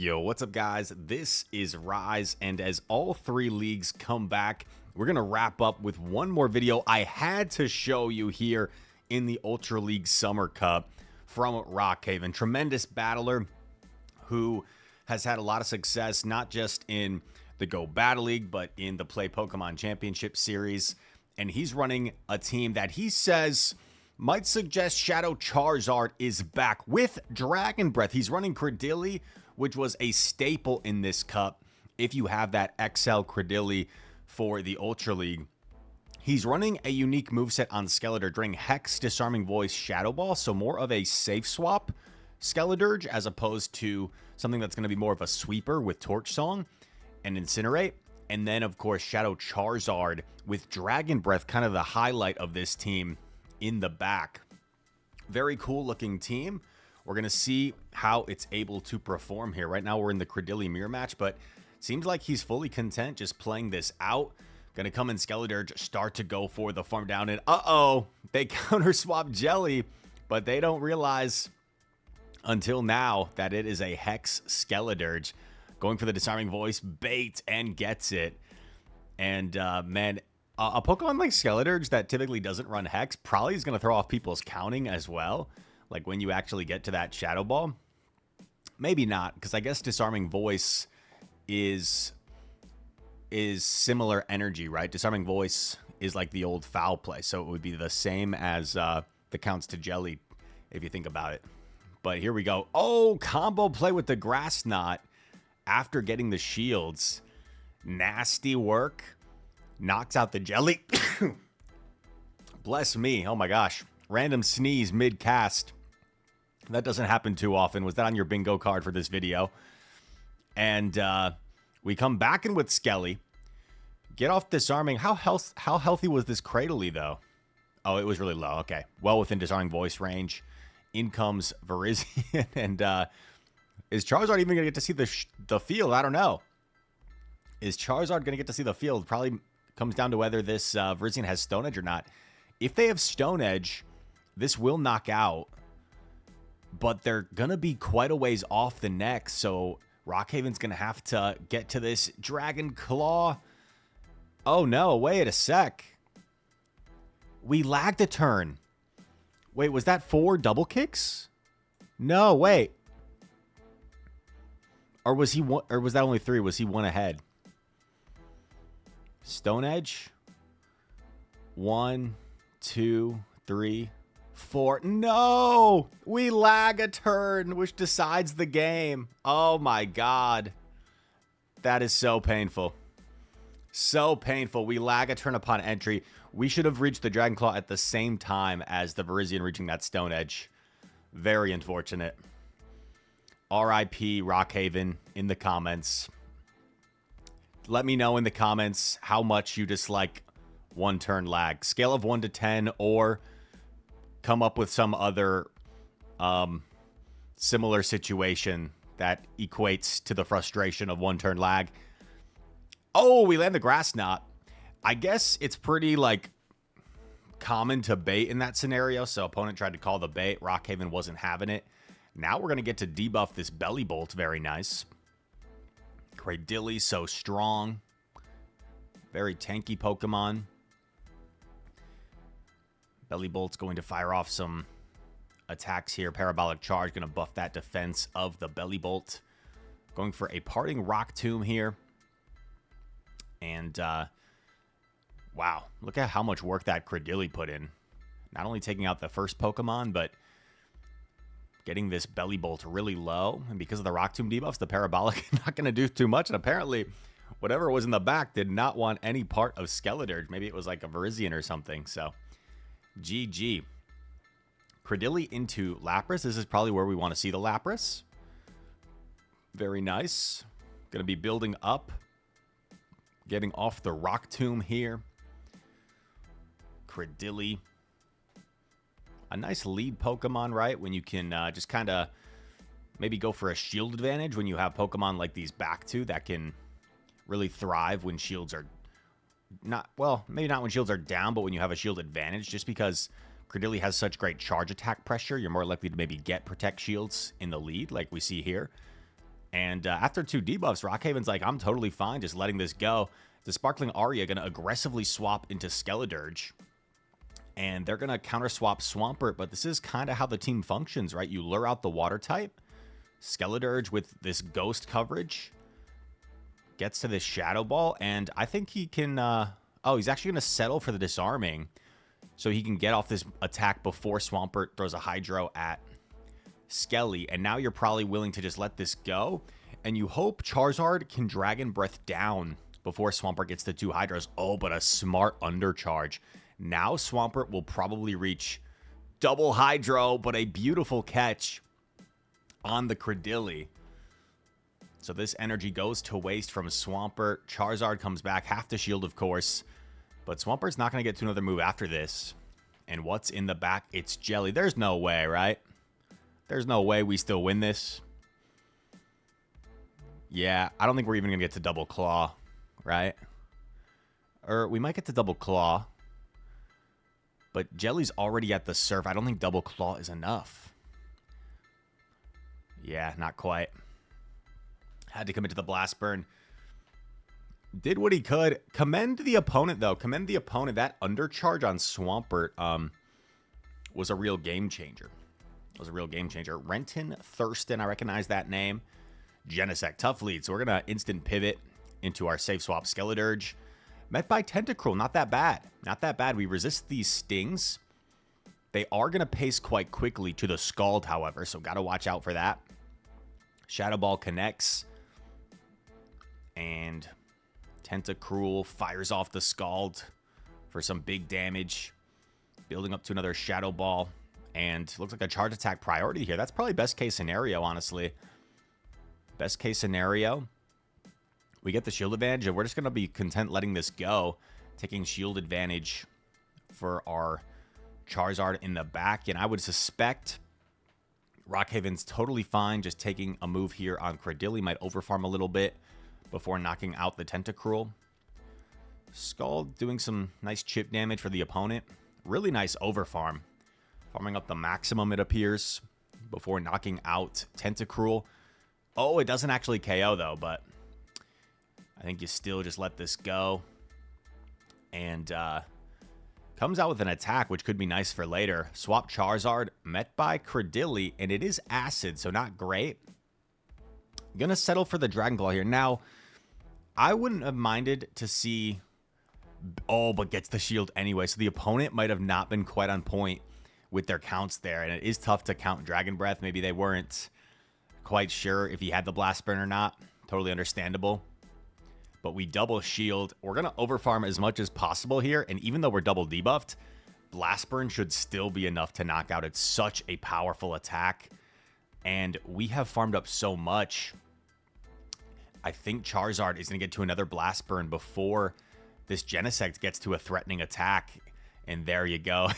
Yo, what's up, guys? This is Rise, and as all three leagues come back, we're going to wrap up with one more video I had to show you here in the Ultra League Summer Cup from Rockhaven. Tremendous battler who has had a lot of success, not just in the Go Battle League, but in the Play Pokemon Championship Series. And he's running a team that he says might suggest Shadow Charizard is back with Dragon Breath. He's running Credilli, which was a staple in this cup if you have that XL Credilli for the Ultra League. He's running a unique moveset on Skeletor during Hex, Disarming Voice, Shadow Ball, so more of a safe swap Skeledirge as opposed to something that's going to be more of a sweeper with Torch Song and Incinerate. And then, of course, Shadow Charizard with Dragon Breath, kind of the highlight of this team in the back. Very cool looking team. We're going to see how it's able to perform here. Right now, we're in the Credilli mirror match, but seems like he's fully content just playing this out. Going to come in Skeledirge, start to go for the farm down, and uh-oh, they counter swap Jelly, but they don't realize until now that it is a Hex Skeledirge. Going for the Disarming Voice, bait, and gets it. And, man, a Pokemon like Skeledirge that typically doesn't run Hex probably is going to throw off people's counting as well. Like when you actually get to that Shadow Ball. Maybe not, because I guess Disarming Voice is similar energy, right? Disarming Voice is like the old foul play, so it would be the same as the counts to Jelly, if you think about it. But here we go. Oh, combo play with the Grass Knot after getting the shields. Nasty work. Knocks out the Jelly. Bless me. Oh my gosh. Random sneeze mid-cast. That doesn't happen too often. Was that on your bingo card for this video? And we come back in with Skelly. Get off Disarming. How healthy was this Cradily, though? Oh, it was really low. Okay. Well within Disarming Voice range. In comes Virizion. And is Charizard even going to get to see the field? I don't know. Is Charizard going to get to see the field? Probably comes down to whether this Virizion has Stone Edge or not. If they have Stone Edge, this will knock out. But they're going to be quite a ways off the next. So Rockhaven's going to have to get to this Dragon Claw. Oh, no. Wait a sec. We lagged a turn. Wait, was that 4 double kicks? No, wait. Or was he one, or was that only 3? Was he 1 ahead? Stone Edge. 1, 2, 3, 4. No! We lag a turn, which decides the game. Oh my god. That is so painful. So painful. We lag a turn upon entry. We should have reached the Dragon Claw at the same time as the Virizion reaching that Stone Edge. Very unfortunate. RIP Rockhaven in the comments. Let me know in the comments how much you dislike 1 turn lag. Scale of 1 to 10, or come up with some other similar situation that equates to the frustration of 1 turn lag. Oh, we land the Grass Knot. I guess it's pretty, like, common to bait in that scenario. So opponent tried to call the bait. Rockhaven wasn't having it. Now we're going to get to debuff this Belly Bolt. Very nice. Cradilli, so strong. Very tanky Pokemon. Belly Bolt's going to fire off some attacks here. Parabolic Charge, going to buff that defense of the Belly Bolt. Going for a Parting Rock Tomb here. And, wow, look at how much work that Credilli put in. Not only taking out the first Pokemon, but getting this Belly Bolt really low. And because of the Rock Tomb debuffs, the Parabolic not going to do too much. And apparently, whatever was in the back did not want any part of Skeledirge. Maybe it was like a Virizion or something. So, GG. Credilli into Lapras. This is probably where we want to see the Lapras. Very nice. Going to be building up. Getting off the Rock Tomb here. Credilli. A nice lead Pokemon, right? When you can just kind of maybe go for a shield advantage when you have Pokemon like these back two that can really thrive when shields are not, well, maybe not when shields are down, but when you have a shield advantage, just because Credilli has such great charge attack pressure, you're more likely to maybe get protect shields in the lead like we see here. And after 2 debuffs, Rockhaven's like, I'm totally fine just letting this go. The Sparkling Aria going to aggressively swap into Skeledirge. And they're going to counter swap Swampert, but this is kind of how the team functions, right? You lure out the water type. Skeledirge with this ghost coverage gets to this Shadow Ball, and I think he can... oh, he's actually going to settle for the disarming, so he can get off this attack before Swampert throws a Hydro at Skelly. And now you're probably willing to just let this go, and you hope Charizard can Dragon Breath down before Swampert gets the 2 Hydros. Oh, but a smart undercharge. Now Swampert will probably reach double Hydro, but a beautiful catch on the Credilli. So this energy goes to waste from Swampert. Charizard comes back, half the shield, of course. But Swampert's not going to get to another move after this. And what's in the back? It's Jelly. There's no way, right? There's no way we still win this. Yeah, I don't think we're even going to get to Double Claw, right? Or we might get to Double Claw. But Jelly's already at the Surf. I don't think Double Claw is enough. Yeah, not quite. Had to commit to the Blast Burn. Did what he could. Commend the opponent, though. Commend the opponent. That undercharge on Swampert was a real game changer. Was a real game changer. Renton Thurston, I recognize that name. Genesect, tough lead. So we're going to instant pivot into our safe swap Skeledirge. Met by Tentacruel. Not that bad. Not that bad. We resist these stings. They are going to pace quite quickly to the Scald, however. So got to watch out for that. Shadow Ball connects. And Tentacruel fires off the Scald for some big damage. Building up to another Shadow Ball. And looks like a charge attack priority here. That's probably best case scenario, honestly. Best case scenario. We get the shield advantage, and we're just going to be content letting this go. Taking shield advantage for our Charizard in the back. And I would suspect Rockhaven's totally fine just taking a move here on Credilli. Might overfarm a little bit before knocking out the Tentacruel. Scald doing some nice chip damage for the opponent. Really nice overfarm. Farming up the maximum, it appears, before knocking out Tentacruel. Oh, it doesn't actually KO, though, but I think you still just let this go. And comes out with an attack, which could be nice for later. Swap Charizard, met by Credilli, and it is Acid, so not great. Gonna settle for the Dragon Claw here. Now, I wouldn't have minded to see... Oh, but gets the shield anyway. So the opponent might have not been quite on point with their counts there. And it is tough to count Dragon Breath. Maybe they weren't quite sure if he had the Blast Burn or not. Totally understandable. But we double shield. We're going to overfarm as much as possible here. And even though we're double debuffed, Blast Burn should still be enough to knock out. It's such a powerful attack. And we have farmed up so much. I think Charizard is going to get to another Blast Burn before this Genesect gets to a threatening attack. And there you go.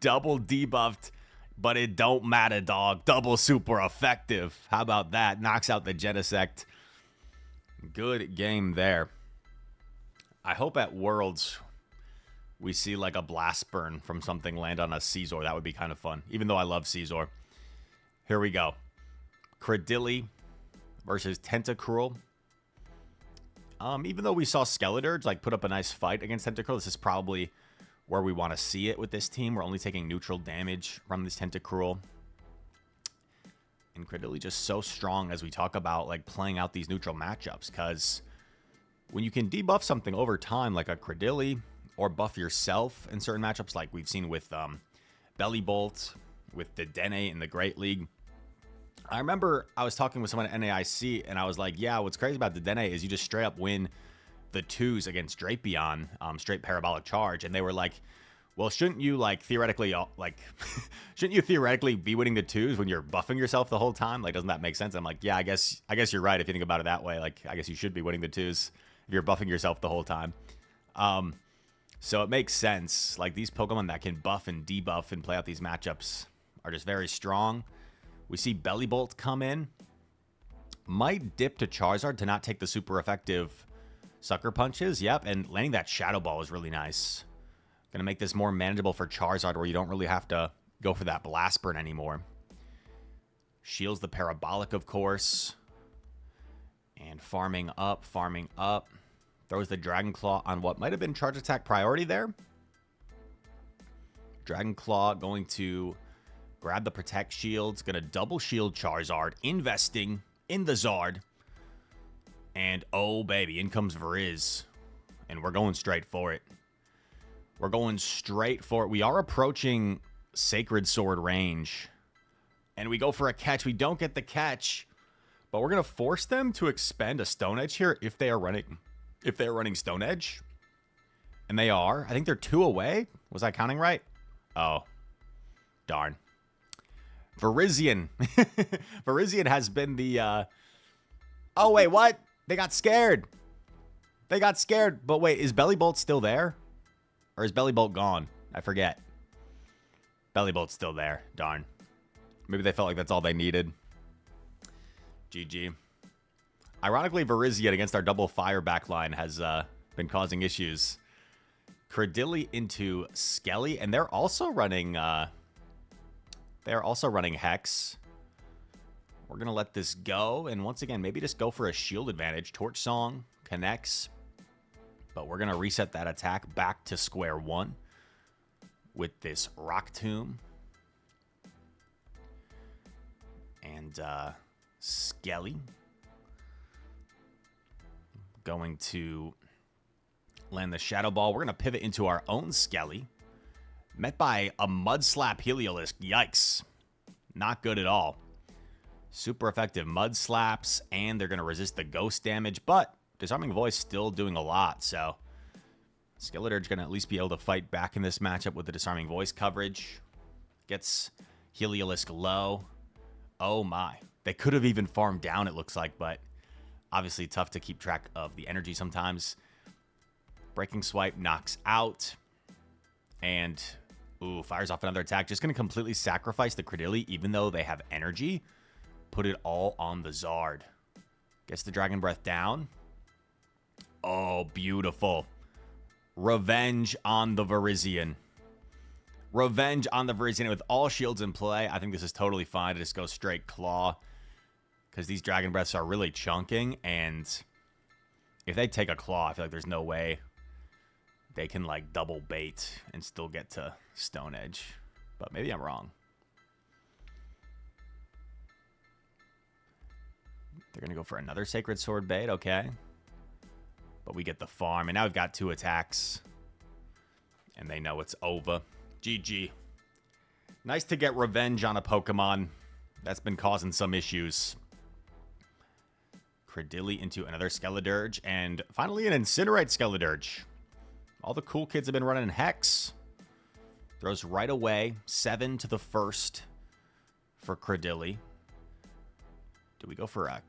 Double debuffed, but it don't matter, dog. Double super effective. How about that? Knocks out the Genesect. Good game there. I hope at Worlds we see like a Blast Burn from something land on a Scizor. That would be kind of fun, even though I love Scizor. Here we go. Credilli versus Tentacruel. Even though we saw Skeledirge like put up a nice fight against Tentacruel, this is probably where we want to see it with this team. We're only taking neutral damage from this Tentacruel. And Credilli just so strong as we talk about like playing out these neutral matchups, because when you can debuff something over time like a Credilli, or buff yourself in certain matchups like we've seen with Belly Bolt, with the Dene in the Great League. I remember I was talking with someone at NAIC and I was like, yeah, what's crazy about the Dene is you just straight up win the 2s against Drapion, straight parabolic charge. And they were like, well, shouldn't you like theoretically shouldn't you theoretically be winning the 2s when you're buffing yourself the whole time? Like, doesn't that make sense? I'm like, yeah, I guess you're right if you think about it that way. Like, I guess you should be winning the 2s if you're buffing yourself the whole time. So it makes sense. Like, these Pokemon that can buff and debuff and play out these matchups are just very strong. We see Belly Bolt come in. Might dip to Charizard to not take the super effective Sucker Punches. Yep, and landing that Shadow Ball is really nice. Gonna make this more manageable for Charizard where you don't really have to go for that Blast Burn anymore. Shields the Parabolic, of course. And farming up, farming up. Throws the Dragon Claw on what might have been charge attack priority there. Dragon Claw going to grab the Protect Shields. Going to double shield Charizard. Investing in the Zard. And oh baby, in comes Viriz. And we're going straight for it. We're going straight for it. We are approaching Sacred Sword range. And we go for a catch. We don't get the catch. But we're going to force them to expend a Stone Edge here if they are running Stone Edge. And they are. I think they're 2 away. Was I counting right? Oh. Darn. Virizion. Virizion has been the... Oh, wait, what? They got scared. They got scared. But wait, is Bellybolt still there? Or is Bellybolt gone? I forget. Bellybolt's still there. Darn. Maybe they felt like that's all they needed. GG. Ironically, Virizion against our double fire backline has been causing issues. Credilli into Skelly, and they're also running Hex. We're gonna let this go, and once again, maybe just go for a shield advantage. Torch Song connects, but we're gonna reset that attack back to square one with this Rock Tomb. And Skelly going to land the Shadow Ball. We're going to pivot into our own Skelly. Met by a Mud Slap Heliolisk. Yikes. Not good at all. Super effective Mud Slaps, and they're going to resist the Ghost damage, but Disarming Voice still doing a lot, so Skeletor's going to at least be able to fight back in this matchup with the Disarming Voice coverage. Gets Heliolisk low. Oh my. They could have even farmed down, it looks like, but obviously tough to keep track of the energy sometimes. Breaking Swipe knocks out. And, ooh, fires off another attack. Just going to completely sacrifice the Credilli, even though they have energy. Put it all on the Zard. Gets the Dragon Breath down. Oh, beautiful. Revenge on the Virizion. Revenge on the Virizion with all shields in play. I think this is totally fine to just go straight Claw, because these Dragon Breaths are really chunking, and if they take a Claw, I feel like there's no way they can, like, double bait and still get to Stone Edge. But maybe I'm wrong. They're going to go for another Sacred Sword bait, okay. But we get the farm, and now we've got 2 attacks, and they know it's over. GG. Nice to get revenge on a Pokemon that's been causing some issues. Credilli into another Skeledirge, and finally an Incinerate Skeledirge. All the cool kids have been running Hex. Throws right away. 7 to the first for Credilli. Do we go for a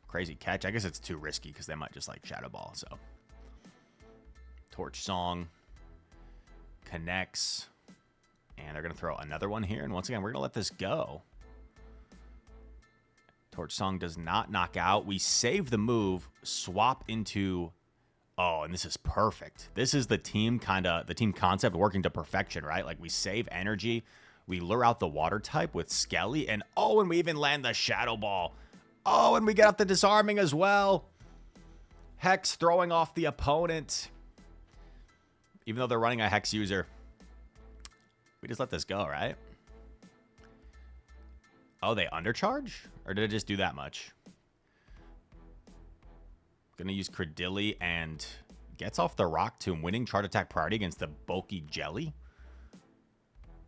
crazy catch? I guess it's too risky because they might just like Shadow Ball, so. Torch Song connects. And they're going to throw another one here. And once again, we're going to let this go. Torch Song does not knock out. We save the move, swap into... Oh, and this is perfect. This is the team concept working to perfection, right? Like, we save energy. We lure out the water type with Skelly. And, oh, and we even land the Shadow Ball. Oh, and we get up the disarming as well. Hex throwing off the opponent. Even though they're running a Hex user. We just let this go, right? Oh, they undercharge? Or did it just do that much? Gonna use Credilli and gets off the Rock Tomb, winning Chart Attack priority against the bulky Jelly.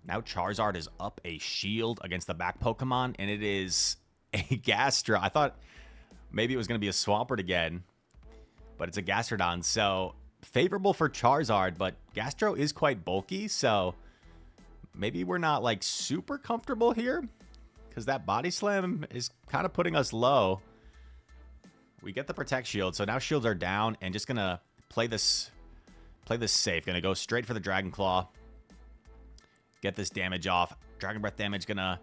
Now Charizard is up a shield against the back Pokemon, and it is a Gastro. I thought maybe it was gonna be a Swampert again, but it's a Gastrodon, so favorable for Charizard, but Gastro is quite bulky, so maybe we're not like super comfortable here, because that Body Slam is kind of putting us low. We get the Protect Shield, so now shields are down, and just gonna play this safe. Gonna go straight for the Dragon Claw. Get this damage off. Dragon Breath damage gonna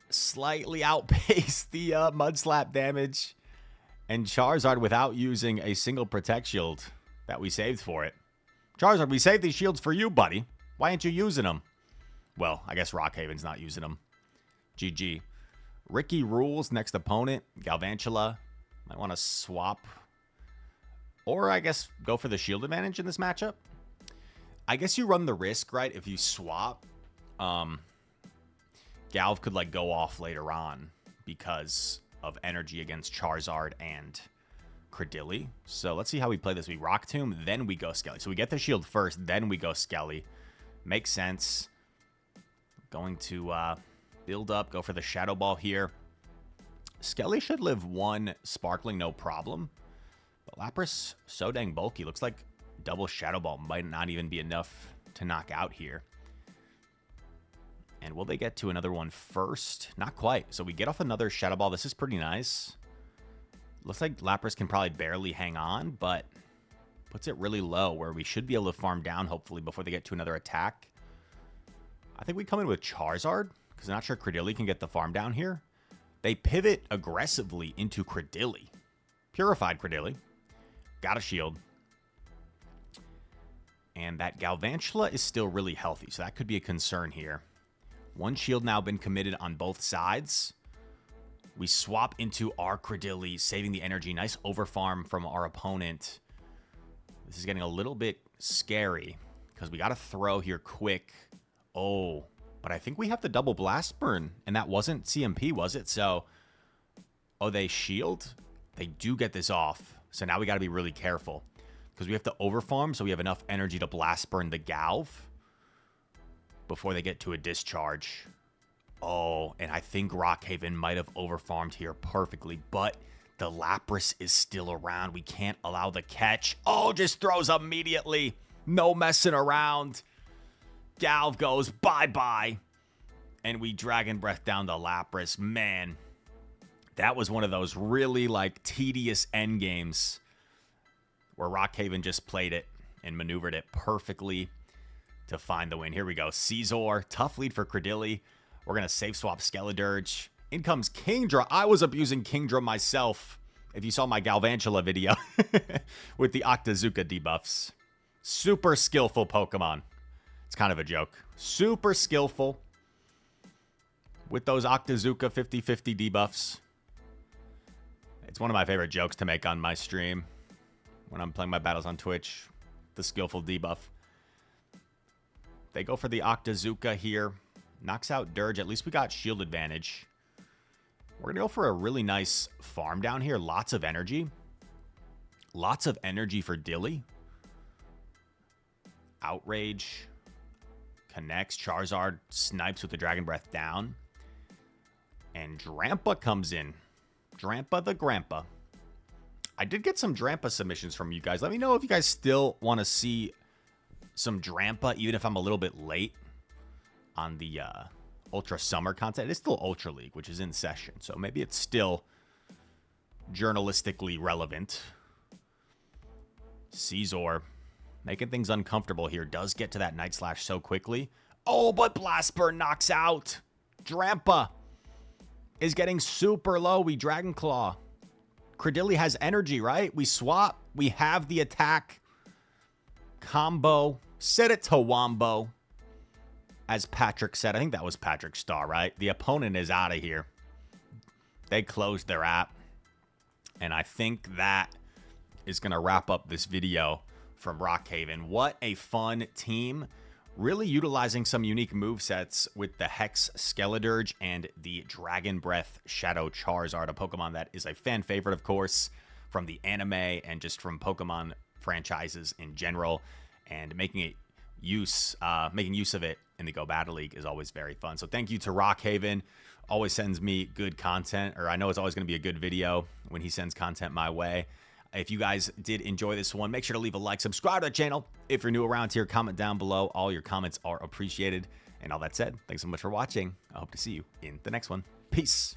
slightly outpace the Mud Slap damage. And Charizard, without using a single Protect Shield that we saved for it. Charizard, we saved these shields for you, buddy. Why aren't you using them? Well, I guess Rockhaven's not using them. GG. Ricky rules next opponent. Galvantula. Might want to swap. Or I guess go for the shield advantage in this matchup. I guess you run the risk, right? If you swap, Galv could like go off later on because of energy against Charizard and Credilli. So let's see how we play this. We Rock Tomb, then we go Skelly. So we get the shield first, then we go Skelly. Makes sense. Going to build up, go for the Shadow Ball here. Skelly should live one Sparkling, no problem. But Lapras, so dang bulky. Looks like double Shadow Ball might not even be enough to knock out here. And will they get to another one first? Not quite. So we get off another Shadow Ball. This is pretty nice. Looks like Lapras can probably barely hang on, but puts it really low where we should be able to farm down, hopefully, before they get to another attack. I think we come in with Charizard, because I'm not sure Credilli can get the farm down here. They pivot aggressively into Credilli. Purified Credilli. Got a shield. And that Galvantula is still really healthy, so that could be a concern here. One shield now been committed on both sides. We swap into our Credilli, saving the energy. Nice overfarm from our opponent. This is getting a little bit scary because we got to throw here quick. Oh, but I think we have the double blast burn, and that wasn't CMP, was it? So, oh, they shield? They do get this off. So now we got to be really careful because we have to overfarm so we have enough energy to blast burn the Galv before they get to a discharge. Oh, and I think Rockhaven might have overfarmed here perfectly, but the Lapras is still around. We can't allow the catch. Oh, just throws immediately. No messing around. Galv goes bye-bye. And we Dragon Breath down the Lapras. Man, that was one of those really, like, tedious end games where Rockhaven just played it and maneuvered it perfectly to find the win. Here we go. Caesar, tough lead for Credilli. We're going to safe swap Skeledirge. In comes Kingdra. I was abusing Kingdra myself, if you saw my Galvantula video, with the Octazooka debuffs. Super skillful Pokemon. It's kind of a joke. Super skillful with those Octazooka 50-50 debuffs. It's one of my favorite jokes to make on my stream when I'm playing my battles on Twitch. The skillful debuff. They go for the Octazooka here. Knocks out Dirge. At least we got shield advantage. We're going to go for a really nice farm down here. Lots of energy. Lots of energy for Dilly. Outrage. Connects. Charizard snipes with the Dragon Breath down. And Drampa comes in. Drampa the Grandpa. I did get some Drampa submissions from you guys. Let me know if you guys still want to see some Drampa, even if I'm a little bit late on the Ultra Summer content. It's still Ultra League, which is in session, so maybe it's still journalistically relevant. Caesar making things uncomfortable here. Does get to that Night Slash so quickly. Oh, but Blast Burn knocks out. Drampa is getting super low. We Dragon Claw. Credilli has energy, right? We swap. We have the attack. Combo. Set it to Wombo. As Patrick said, I think that was Patrick Starr, right? The opponent is out of here. They closed their app. And I think that is going to wrap up this video from Rockhaven. What a fun team. Really utilizing some unique movesets with the Hex Skeledirge and the Dragon Breath Shadow Charizard, a Pokemon that is a fan favorite, of course, from the anime and just from Pokemon franchises in general. And making use of it in the Go Battle League is always very fun. So thank you to Rockhaven. Always sends me good content, or I know it's always going to be a good video when he sends content my way. If you guys did enjoy this one, make sure to leave a like, subscribe to the channel. If you're new around here, comment down below. All your comments are appreciated. And all that said, thanks so much for watching. I hope to see you in the next one. Peace.